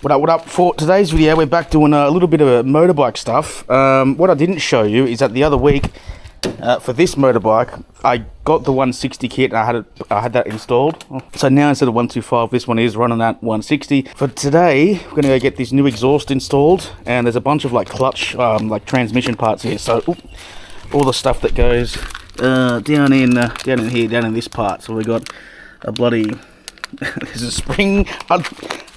What up? For today's video, we're back doing a little bit of motorbike stuff. What I didn't show you is that the other week, for this motorbike, I got the 160 kit and I had that installed. So now instead of 125, this one is running at 160. For today, we're gonna go get this new exhaust installed, and there's a bunch of like clutch, like transmission parts here. So all the stuff that goes down in here, down in this part. So we got a bloody there's a spring.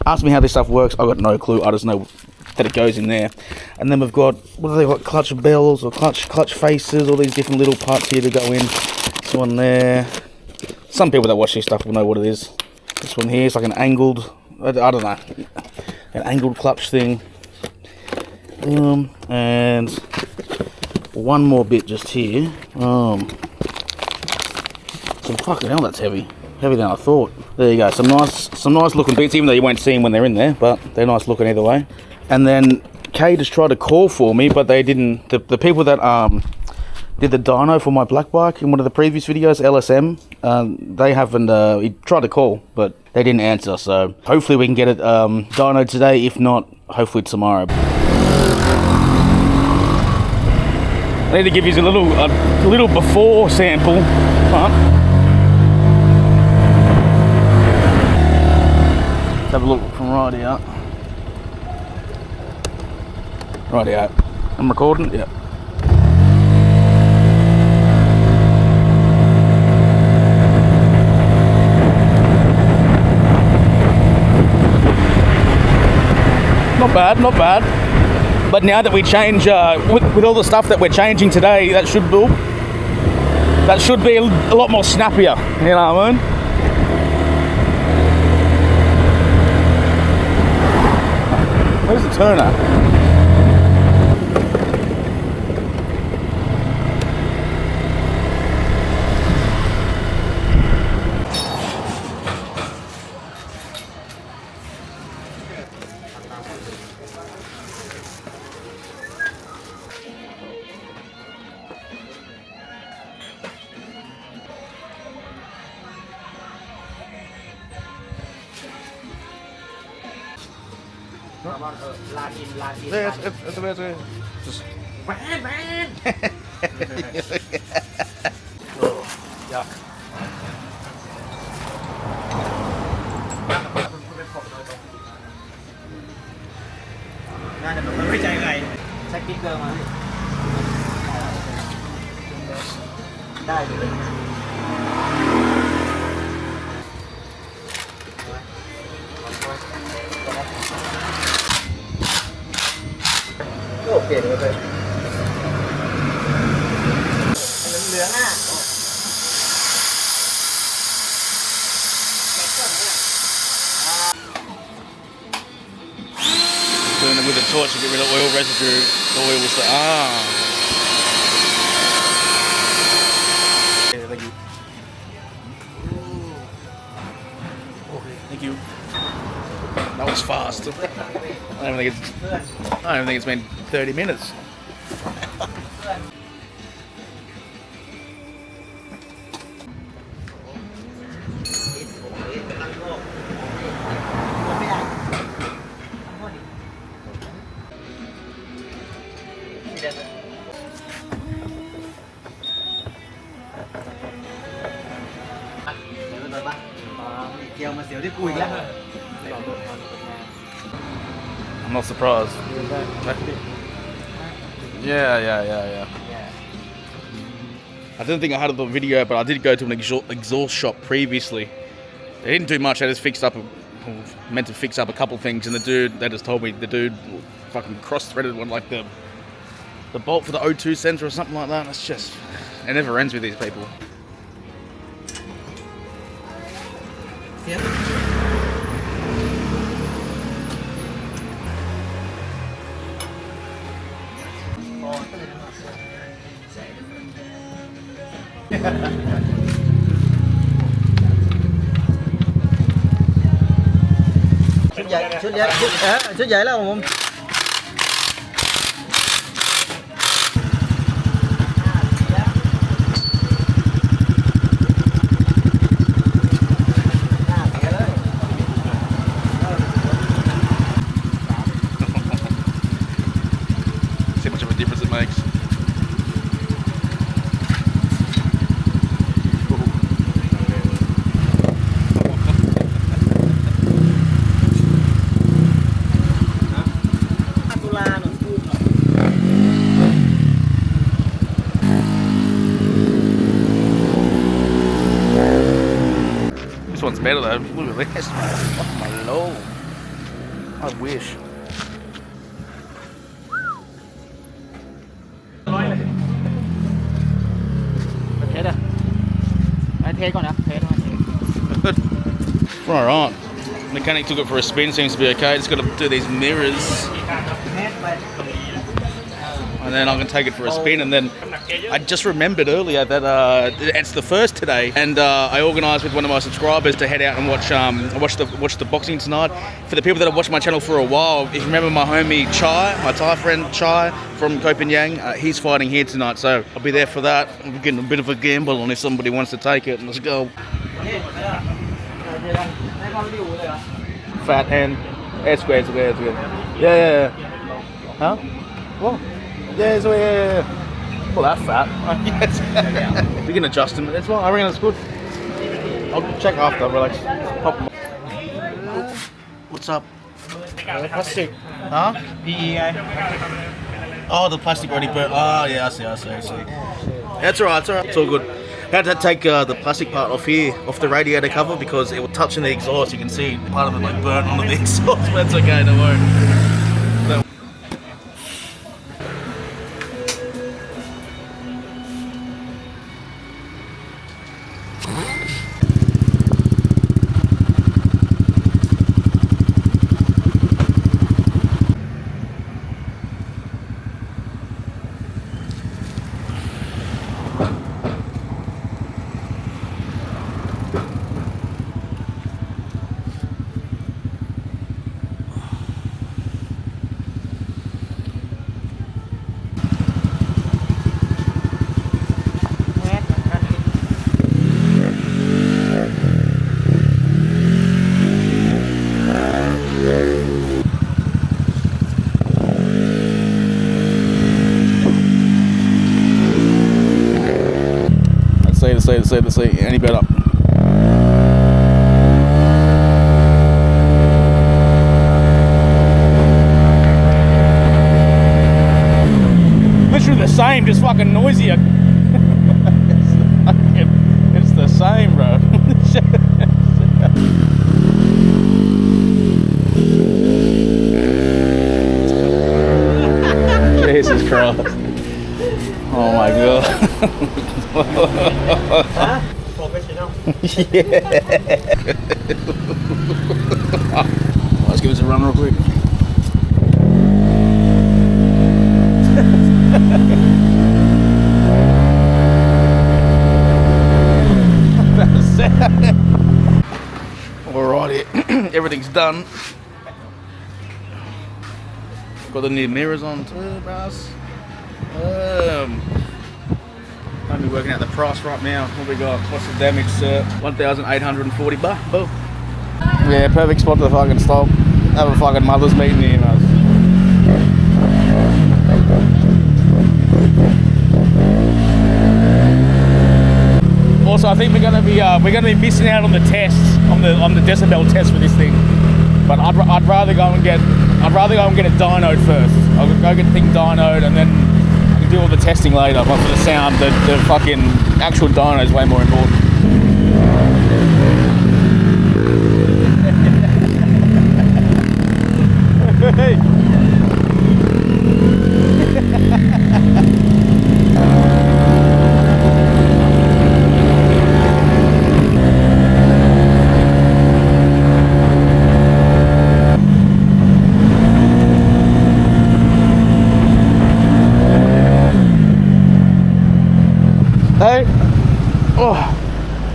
Ask me how this stuff works, I've got no clue. I just know that it goes in there. And then we've got, what do they got, clutch bells or clutch faces, all these different little parts here to go in. This one there. Some people that watch this stuff will know what it is. This one here is like an angled, I don't know, an angled clutch thing. And one more bit just here. So fucking hell, that's heavy. Heavier than I thought. There you go. Some nice looking bits, even though you won't see them when they're in there, but they're nice looking either way. And then Kay just tried to call for me, but they didn't. The people that did the dyno for my black bike in one of the previous videos, LSM, they haven't. He tried to call, but they didn't answer. So hopefully we can get it dyno today. If not, hopefully tomorrow. I need to give you a little before sample. Have a look from right out. Right out. I'm recording? Yep. Not bad, not bad. But now that we change, with all the stuff that we're changing today, that should be a lot more snappier, you know what I mean? Where's the turner? Yeah, it's a bit just man. Oh, yuck. Okay, được rồi. Lưỡng à. Doing it with a torch to get rid of oil residue. Oil was the Yeah, thank you. Okay, thank you. That was fast. I don't think it's been 30 minutes. I'm not surprised. Yeah. I didn't think I had the video, but I did go to an exhaust shop previously. They didn't do much. They just meant to fix up a couple things, and they just told me the dude fucking cross-threaded one, like the bolt for the O2 sensor or something like that. It's just, it never ends with these people. Yeah. Chút giấy là không? makes. This one's better though. Look at this, man. Oh my lord. I wish. Alright. Mechanic took it for a spin, seems to be okay. Just got to do these mirrors. And then I can take it for a spin, and then I just remembered earlier that it's the first today, and I organised with one of my subscribers to head out and watch the boxing tonight. For the people that have watched my channel for a while, if you remember my homie Chai, my Thai friend Chai from Copenhagen, he's fighting here tonight, so I'll be there for that. I'm getting a bit of a gamble on if somebody wants to take it. Let's go. Fat hand. It's good. Yeah. Huh? Well. Yeah, so yeah. Well, that's fat. Yes. We can adjust them. That's what I reckon. That's good. I'll check after. Relax. Pop. What's up? Plastic. Huh? PEI. Oh, the plastic already burnt. Oh, yeah, I see. That's alright. It's all good. Had to take the plastic part off here, off the radiator cover, because it was touching the exhaust. You can see part of it like burnt onto the exhaust, but it's okay. Don't worry. Let's see. Any better? Literally the same, just fucking noisier. It's the same, bro. Jesus Christ. Oh my god. Professional. Yeah. Let's give us a run real quick. Alrighty, everything's done. Got the new mirrors on too, bros. I'm working out the price right now. What we got? What's the damage, sir? 1,840 baht. Oh. Yeah, perfect spot to fucking stop. Have a fucking mother's meeting here, man. Also, I think we're gonna be missing out on the tests, on the decibel test for this thing. But I'd rather go and get it dynoed first. I'll go get the thing dynoed and then do all the testing later, but for the sound, the fucking actual dyno is way more important. Hey. Oh.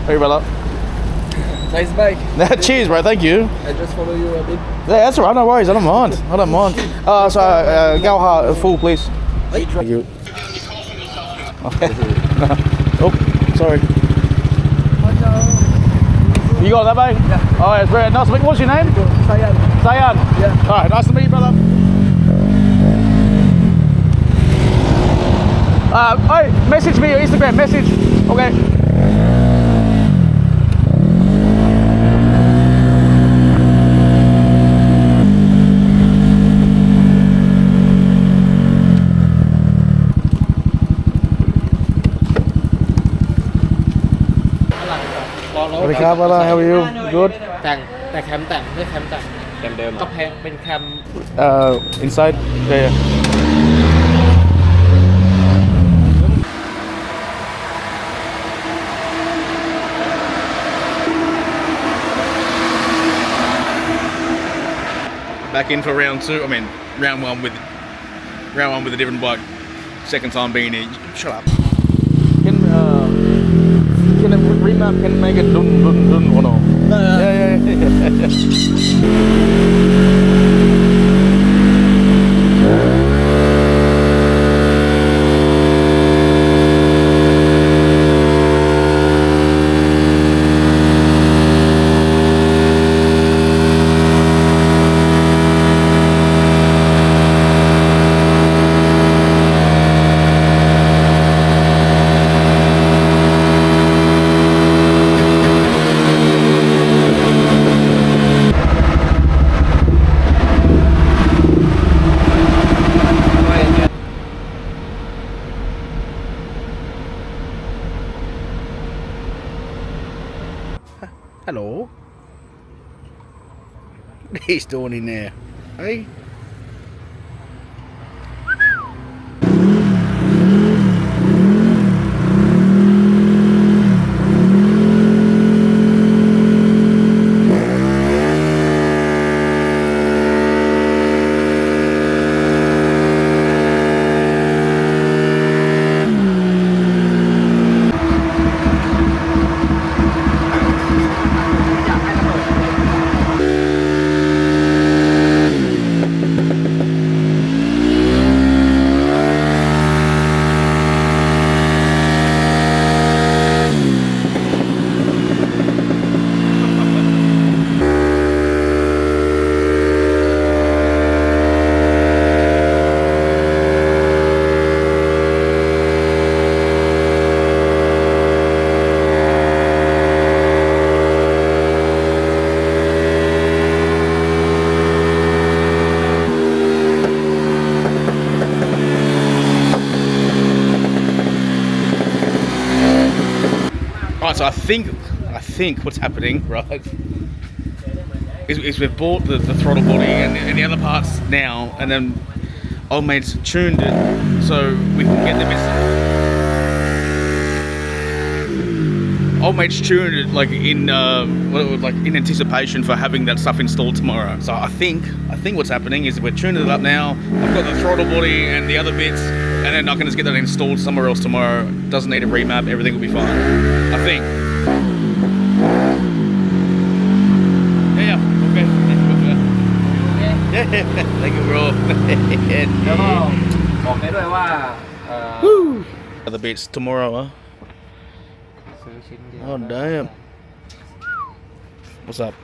Hey, brother. Nice bike. Cheers, bro. Thank you. I just follow you a bit. Yeah, that's alright. No worries. I don't mind. So, go hard, full, please. Thank you. Okay. Oh, sorry. You got that, mate? Yeah. Oh, it's very nice to meet you. What's your name? Sayan. Sayan? Yeah. Alright, nice to meet you, brother. Hey, message me your Instagram, message. Okay. How are you? Good? แต่แคมแต่งไม่แคมแต่งแคมเดิมก็แพงเป็นแคม Inside? Yeah. Back in for round two. I mean, round one with a different bike. Second time being here. Shut up. Can a remap can make it dun or no? Yeah. Hello. What are you doing in there? Hey? Right, so I think what's happening, right, is we've bought the throttle body and the other parts now, and then old mate's tuned it so we can get the bits. Old mate's tuned it like in anticipation for having that stuff installed tomorrow. So I think what's happening is we're tuning it up now. I've got the throttle body and the other bits, and then I can just get that installed somewhere else tomorrow. Doesn't need a remap. Everything will be fine. I think. Yeah. Okay. Yeah. Thank you, bro. แล้วก็บอกได้ด้วยว่า Other bits tomorrow, huh? ซื้อชิ้นเดียว Oh damn. What's up?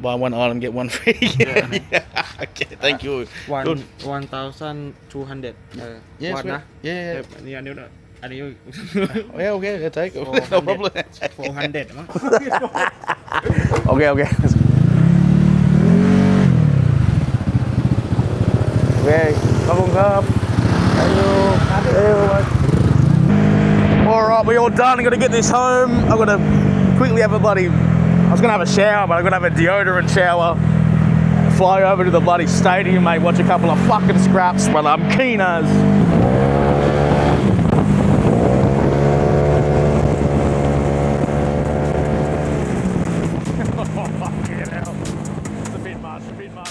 Buy one item, get one free. Yeah. Okay, thank you. Good. 1,200 Yes, วันนะ yeah. อันนี้ Yeah, okay, yeah, take it. No problem. 400 มั้ง Okay. Okay, come on, up. Alright, we're all done. I'm gonna get this home. I'm gonna quickly have a bloody. I was gonna have a shower, but I'm gonna have a deodorant shower. Fly over to the bloody stadium, mate. Watch a couple of fucking scraps, but I'm keen as. Fucking hell. It's a bit much.